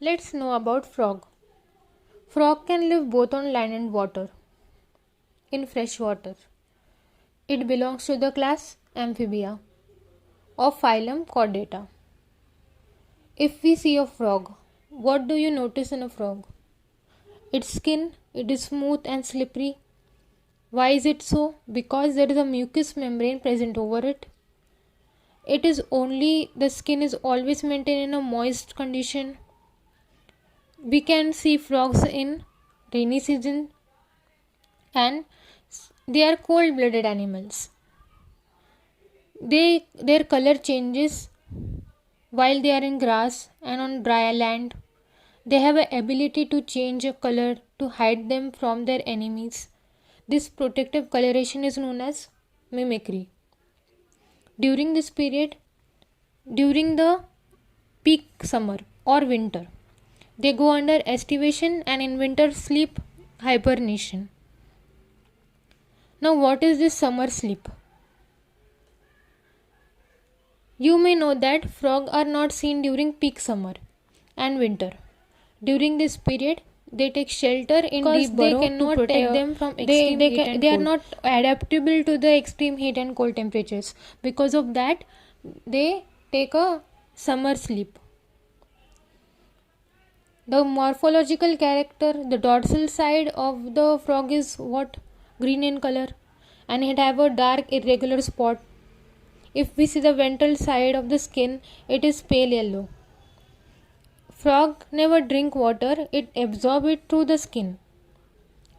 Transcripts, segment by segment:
Let's know about frog. Frog can live both on land and water. In fresh water. It belongs to the class Amphibia of phylum Chordata. If we see a frog, what do you notice in a frog? Its skin, it is smooth and slippery. Why is it so? Because there is a mucous membrane present over it. The skin is always maintained in a moist condition. We can see frogs in rainy season and they are cold-blooded animals. Their color changes while they are in grass and on dry land. They have an ability to change a color to hide them from their enemies. This protective coloration is known as mimicry. During this period, during the peak summer or winter, they go under estivation and in winter sleep hibernation. Now, what is this summer sleep? You may know that frogs are not seen during peak summer and winter. During this period, they take shelter in deep burrow to protect them from extreme heat and cold. They are not adaptable to the extreme heat and cold temperatures. Because of that, they take a summer sleep. The morphological character, the dorsal side of the frog is what? Green in color, and it have a dark irregular spot. If we see the ventral side of the skin, it is pale yellow. Frog never drink water, it absorbs it through the skin.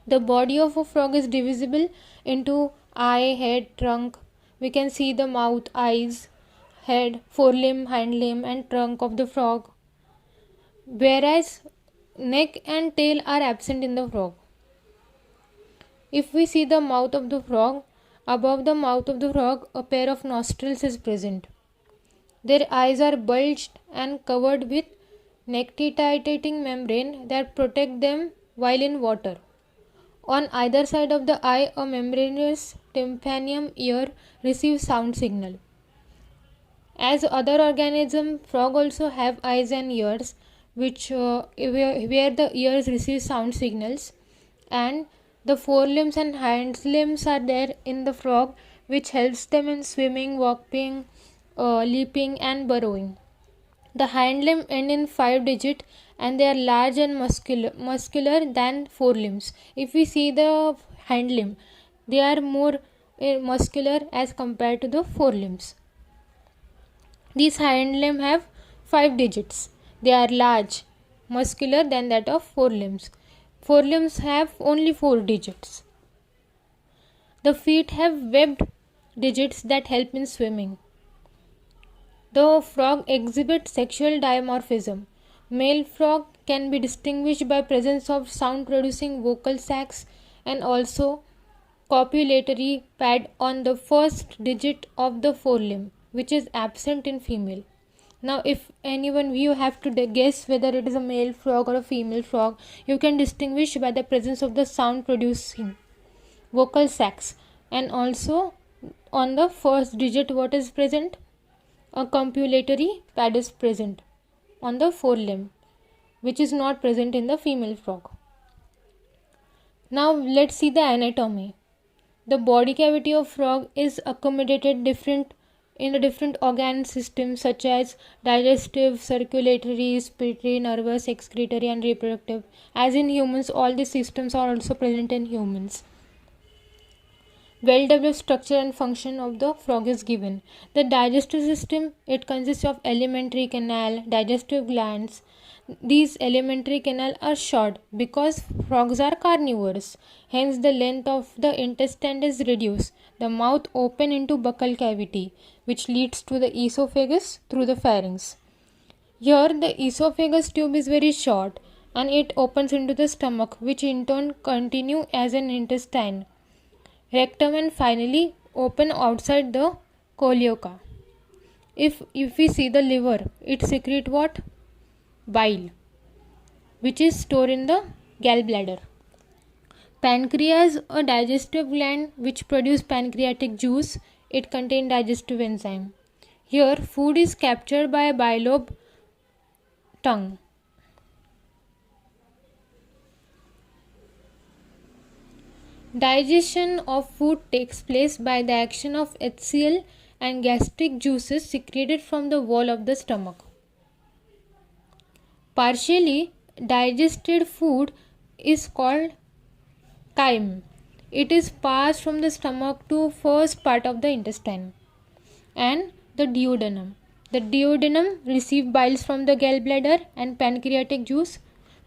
The body of a frog is divisible into eye, head, trunk. We can see the mouth, eyes, head, forelimb, hind limb and trunk of the frog. Whereas neck and tail are absent in the frog. If we see the mouth of the frog, above the mouth of the frog, a pair of nostrils is present. Their eyes are bulged and covered with nictitating membrane that protect them while in water. On either side of the eye, a membranous tympanum ear receives sound signal. As other organisms, frog also have eyes and ears, which where the ears receive sound signals, and the forelimbs and hind limbs are there in the frog, which helps them in swimming, walking, leaping and burrowing. The hind limb end in 5 digits and they are large and muscular than forelimbs. If we see the hind limb, they are more muscular as compared to the forelimbs. These hind limbs have 5 digits. They are large, muscular than that of forelimbs. Forelimbs have only 4 digits. The feet have webbed digits that help in swimming. The frog exhibits sexual dimorphism. Male frog can be distinguished by presence of sound-producing vocal sacs and also copulatory pad on the first digit of the forelimb, which is absent in female. Now, if anyone you have to guess whether it is a male frog or a female frog, you can distinguish by the presence of the sound-producing vocal sacs, and also on the first digit what is present? A copulatory pad is present on the forelimb, which is not present in the female frog. Now let's see the anatomy. The body cavity of frog is accommodated in the different organ systems such as digestive, circulatory, respiratory, nervous, excretory and reproductive. As in humans, all these systems are also present in humans. Well-developed structure and function of the frog is given. The digestive system, it consists of alimentary canal, digestive glands. These alimentary canal are short because frogs are carnivores. Hence, the length of the intestine is reduced. The mouth open into buccal cavity, which leads to the esophagus through the pharynx. Here, the esophagus tube is very short and it opens into the stomach, which in turn continue as an intestine. Rectum and finally open outside the cloaca. If we see the liver, it secretes what? Bile, which is stored in the gallbladder. Pancreas, a digestive gland which produces pancreatic juice. It contains digestive enzyme. Here, food is captured by a bilobe tongue. Digestion of food takes place by the action of HCl and gastric juices secreted from the wall of the stomach. Partially digested food is called chyme. It is passed from the stomach to first part of the intestine and the duodenum. The duodenum receives bile from the gallbladder and pancreatic juice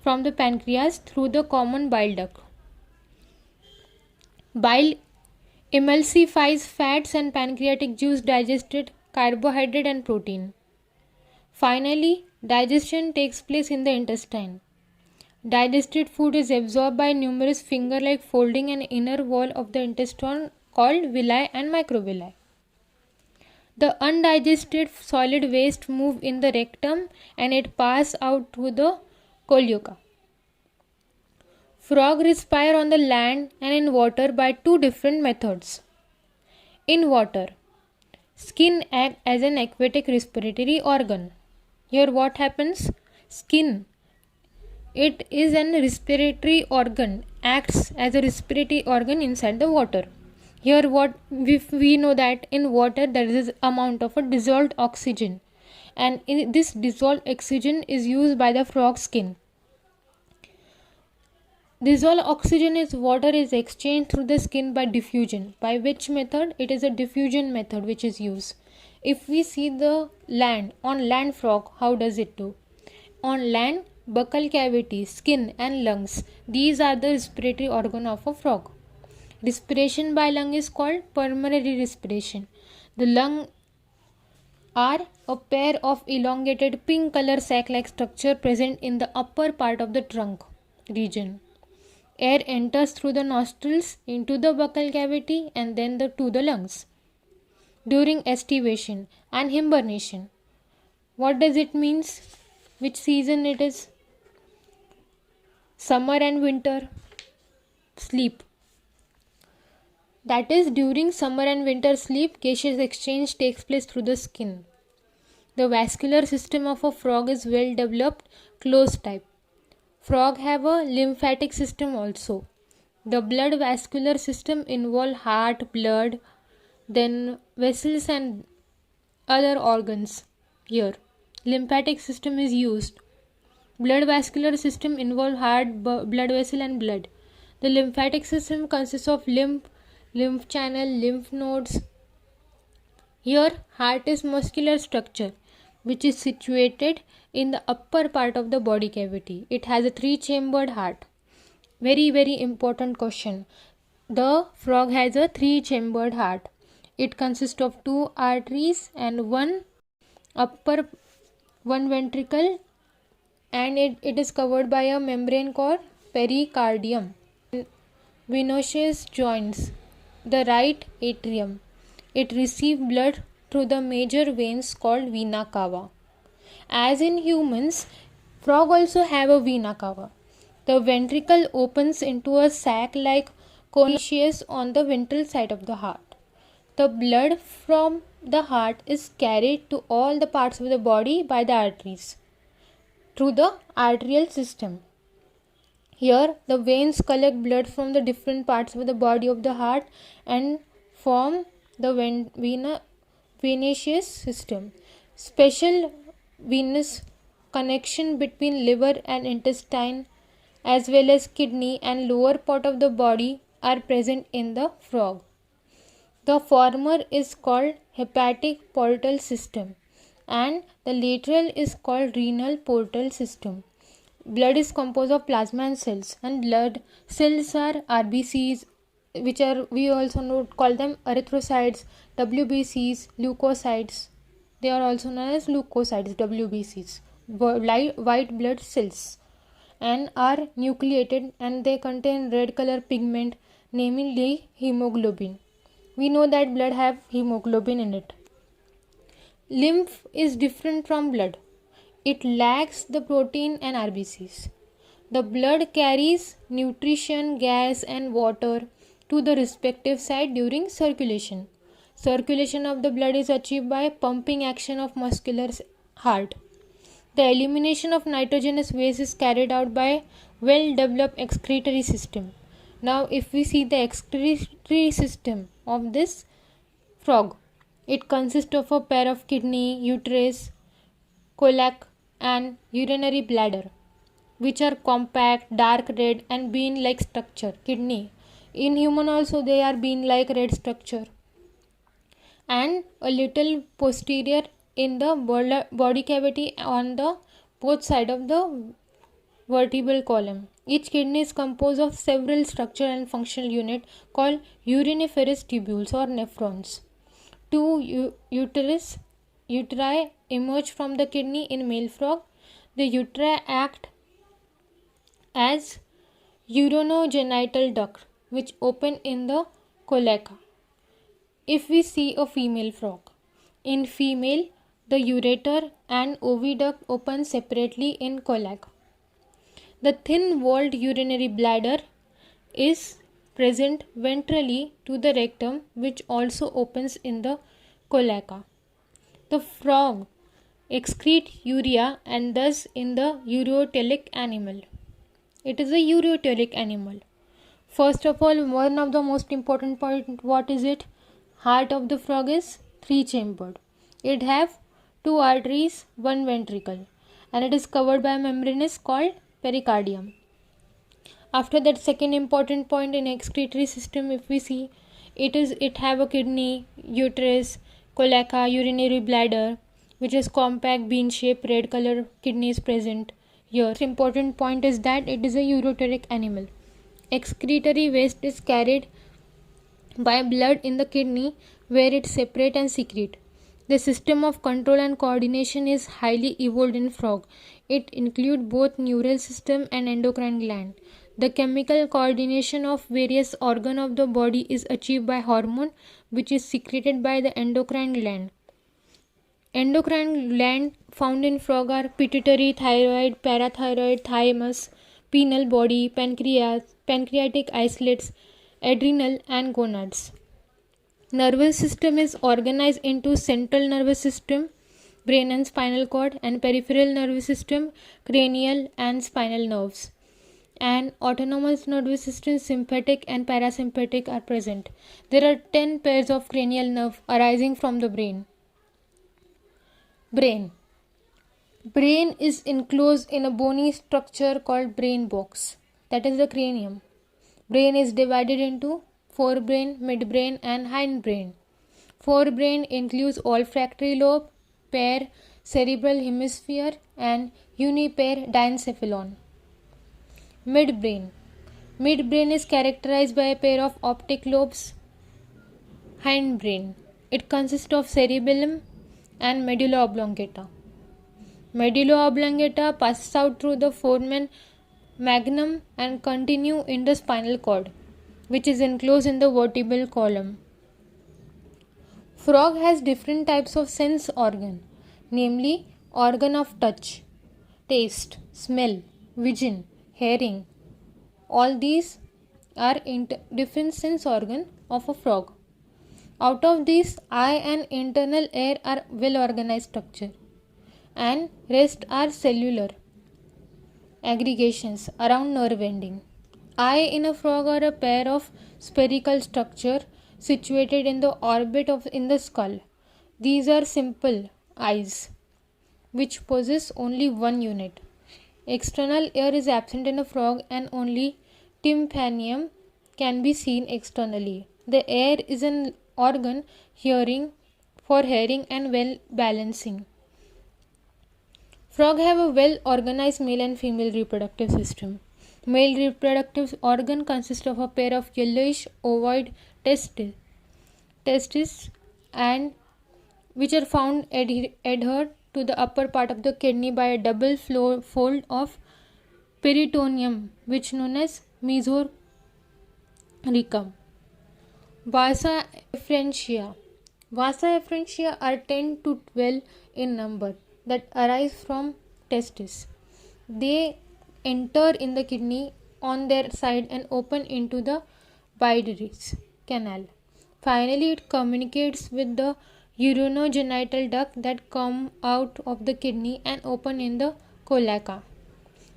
from the pancreas through the common bile duct. Bile emulsifies fats and pancreatic juice digested carbohydrate and protein. Finally, digestion takes place in the intestine. Digested food is absorbed by numerous finger-like folding and inner wall of the intestine called villi and microvilli. The undigested solid waste move in the rectum and it pass out to the cloaca. Frog respire on the land and in water by two different methods. In water, skin acts as an aquatic respiratory organ. Here what happens? Skin, it is an respiratory organ, acts as a respiratory organ inside the water. Here what if we know that in water there is amount of a dissolved oxygen, and in this dissolved oxygen is used by the frog skin. Dissolved oxygen is water is exchanged through the skin by diffusion. By which method? It is a diffusion method which is used. If we see the land, on land frog, how does it do? On land, buccal cavity, skin and lungs, these are the respiratory organ of a frog. Respiration by lung is called pulmonary respiration. The lung are a pair of elongated pink color sac-like structure present in the upper part of the trunk region. Air enters through the nostrils into the buccal cavity and then to the lungs. During estivation and hibernation, what does it means? Which season it is? Summer and winter. Sleep. That is, during summer and winter sleep, gaseous exchange takes place through the skin. The vascular system of a frog is well developed, closed type. Frog have a lymphatic system also. The blood vascular system involve heart, blood, then vessels and other organs. Here, lymphatic system is used. Blood vascular system involve heart, blood vessel and blood. The lymphatic system consists of lymph channel, lymph nodes. Here, heart is muscular structure which is situated in the upper part of the body cavity. It has a 3-chambered heart. Very important question. The frog has a 3-chambered heart. It consists of 2 arteries and one ventricle, and it is covered by a membrane called pericardium. Venous joints. The right atrium. It receives blood through the major veins called vena cava. As in humans, frog also have a vena cava. The ventricle opens into a sac-like convolution on the ventral side of the heart. The blood from the heart is carried to all the parts of the body by the arteries through the arterial system. Here, the veins collect blood from the different parts of the body of the heart and form the venous system. Special venous connection between liver and intestine as well as kidney and lower part of the body are present in the frog. The former is called hepatic portal system and the lateral is called renal portal system. Blood is composed of plasma and cells, and blood cells are RBCs, which are we also call them erythrocytes, WBCs, leukocytes. They are also known as leukocytes, WBCs, white blood cells, and are nucleated and they contain red color pigment, namely hemoglobin. We know that blood have hemoglobin in it. Lymph is different from blood. It lacks the protein and RBCs. The blood carries nutrition, gas and water to the respective site during circulation. Circulation of the blood is achieved by pumping action of muscular heart. The elimination of nitrogenous waste is carried out by well-developed excretory system. Now, if we see the excretory system of this frog, it consists of a pair of kidney, uterus, colac, and urinary bladder, which are compact, dark red, and bean-like structure. Kidney. In human also they are bean-like red structure, and a little posterior in the body cavity on the both side of the vertebral column. Each kidney is composed of several structural and functional units called uriniferous tubules or nephrons. Two uteri emerge from the kidney in male frog. The uteri act as urinogenital duct which open in the cloaca. If we see a female frog, in female the ureter and oviduct open separately in cloaca. The thin-walled urinary bladder is present ventrally to the rectum, which also opens in the cloaca. The frog excrete urea and thus in the urotelic animal. It is a urotelic animal. First of all, one of the most important point, what is it? Heart of the frog is three-chambered. It have two arteries, one ventricle, and it is covered by a membranous called pericardium. After that, second important point in excretory system, if we see, it have a kidney, uterus, cloaca, urinary bladder, which is compact bean shaped red color kidney is present here. Important point is that it is a urotelic animal. Excretory waste is carried by blood in the kidney where it separate and secrete. The system of control and coordination is highly evolved in frog. It includes both neural system and endocrine gland. The chemical coordination of various organs of the body is achieved by hormone which is secreted by the endocrine gland. Endocrine gland found in frog are pituitary, thyroid, parathyroid, thymus, pineal body, pancreas, pancreatic islets, adrenal and gonads. Nervous system is organized into central nervous system, brain and spinal cord, and peripheral nervous system, cranial and spinal nerves. And autonomous nervous system, sympathetic and parasympathetic are present. There are 10 pairs of cranial nerve arising from the brain. Brain is enclosed in a bony structure called brain box, that is the cranium. Brain is divided into forebrain, midbrain and hindbrain. Forebrain includes olfactory lobe, pair, cerebral hemisphere and unipair diencephalon. Midbrain is characterized by a pair of optic lobes. Hindbrain, it consists of cerebellum and medulla oblongata. Medulla oblongata passes out through the foramen magnum and continue in the spinal cord, which is enclosed in the vertebral column. Frog has different types of sense organ, namely organ of touch, taste, smell, vision, hearing. All these are different sense organ of a frog. Out of these, eye and internal air are well organized structure, and rest are cellular aggregations around nerve ending. Eye in a frog are a pair of spherical structure situated in the orbit of in the skull. These are simple eyes which possess only one unit. External ear is absent in a frog and only tympanum can be seen externally. The ear is an organ for hearing and well balancing. Frog have a well organized male and female reproductive system. Male reproductive organ consists of a pair of yellowish ovoid testes and which are found adhered to the upper part of the kidney by a double fold of peritoneum which known as mesorrhecum. Vasa efferentia are 10 to 12 in number that arise from testes. They enter in the kidney on their side and open into the biliary canal. Finally, it communicates with the urinogenital duct that come out of the kidney and open in the cloaca.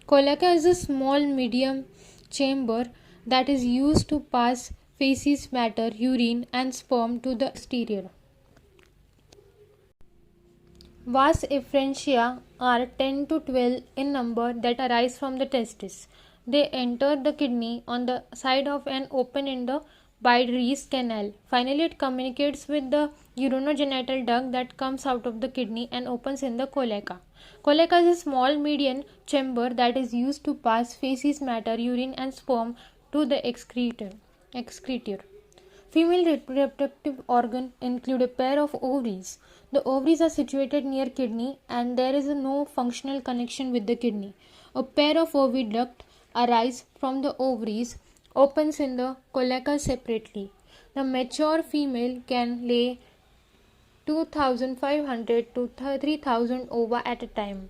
Cloaca is a small medium chamber that is used to pass feces, matter, urine, and sperm to the exterior. Vas efferentia are 10 to 12 in number that arise from the testis. They enter the kidney on the side of an open in the biliary canal. Finally, it communicates with the urinogenital duct that comes out of the kidney and opens in the cloaca. Cloaca is a small median chamber that is used to pass feces, matter, urine, and sperm to the excretor. Female reproductive organs include a pair of ovaries. The ovaries are situated near kidney and there is no functional connection with the kidney. A pair of oviduct arise from the ovaries, opens in the cloaca separately. The mature female can lay 2,500 to 3,000 ova at a time.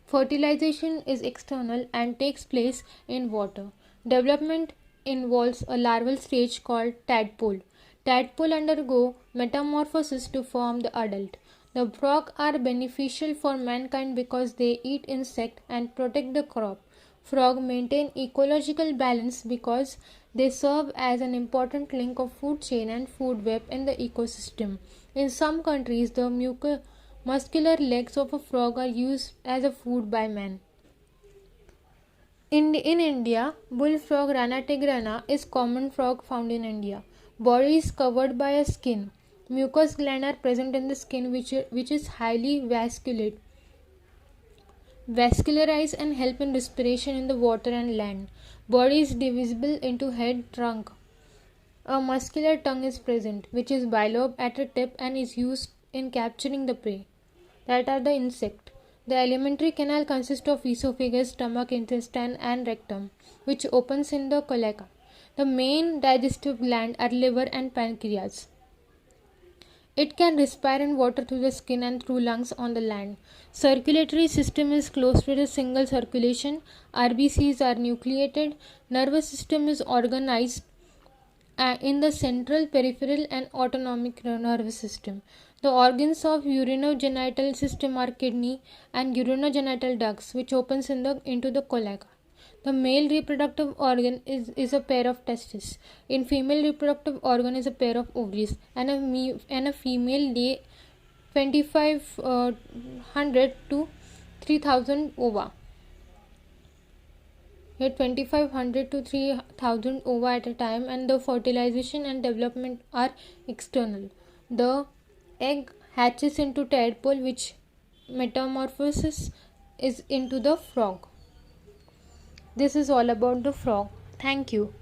Fertilization is external and takes place in water. Development involves a larval stage called tadpole. Tadpole undergo metamorphosis to form the adult. The frog are beneficial for mankind because they eat insects and protect the crop. Frogs maintain ecological balance because they serve as an important link of food chain and food web in the ecosystem. In some countries, the muscular legs of a frog are used as a food by man. In India, bullfrog Rana tigrana is common frog found in India. Body is covered by a skin. Mucous glands are present in the skin which is highly vascularized and help in respiration in the water and land. Body is divisible into head, trunk. A muscular tongue is present, which is bilobe at the tip and is used in capturing the prey, that are the insect. The alimentary canal consists of esophagus, stomach, intestine, and rectum, which opens in the cloaca. The main digestive gland are liver and pancreas. It can respire in water through the skin and through lungs on the land. Circulatory system is closed with a single circulation. RBCs are nucleated. Nervous system is organized in the central, peripheral, and autonomic nervous system. The organs of urinogenital system are kidney and urinogenital ducts, which opens into the cloaca. The male reproductive organ is a pair of testes. In female reproductive organ is a pair of ovaries, and a female lay 2,500 to 3,000 ova. 2,500 to 3,000 ova at a time, and the fertilization and development are external. The egg hatches into tadpole, which metamorphoses is into the frog. This is all about the frog. Thank you.